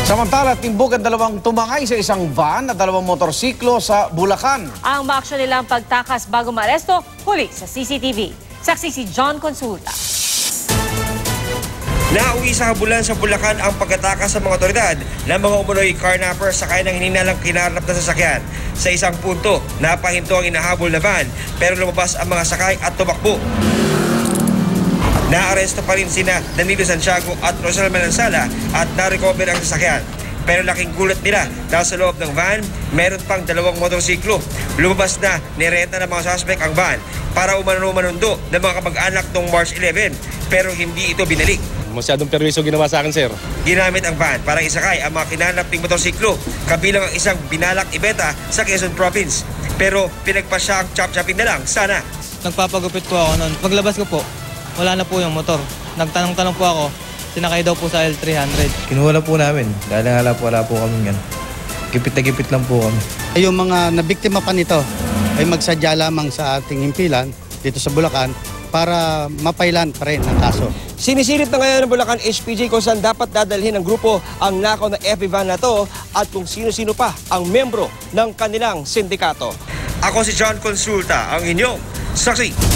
Samantala, timbog ang dalawang tumangay sa isang van at dalawang motorsiklo sa Bulacan. Ang maaksyon nilang pagtakas bago maaresto, huli sa CCTV. Saksi si John Consulta. Nauwi sa habulan sa Bulacan ang pagkatakas sa mga otoridad ng mga umunoy carnapper sakay ng hininalang kinarnap na sasakyan. Sa isang punto, napahinto ang inahabol na van pero lumabas ang mga sakay at tumakbo. Naaresto pa rin sina Danilo Santiago at Rosal Manansala at na-recover ang sasakyan. Pero laking gulat nila dahil sa loob ng van, meron pang dalawang motorsiklo. Lumabas na nirenta ng mga suspect ang van para umano-manundo ng mga kamag-anak noong March 11 pero hindi ito binalik. Masyadong perwisyo ginawa sa akin, sir. Ginamit ang van para isakay ang mga kinanap ng motorsiklo kabilang ang isang binalak ibenta sa Quezon Province. Pero pinagpasya ang chop-chopping na lang sana. Nagpapagupit po ako noon. Paglabas ko po, wala na po yung motor. Nagtanong-tanong po ako, sinakay daw po sa L300. Kinuha na po namin dahil wala po kami yan. Gipit na gipit lang po kami. Yung mga nabiktima pa nito ay magsadya lamang sa ating himpilan dito sa Bulacan para mapailan pa rin ang kaso. Sinisilip na ngayon ng Bulacan HPG kung saan dapat dadalhin ng grupo ang nakaw na FB van na to at kung sino-sino pa ang membro ng kanilang sindikato. Ako si John Consulta, ang inyong saksi.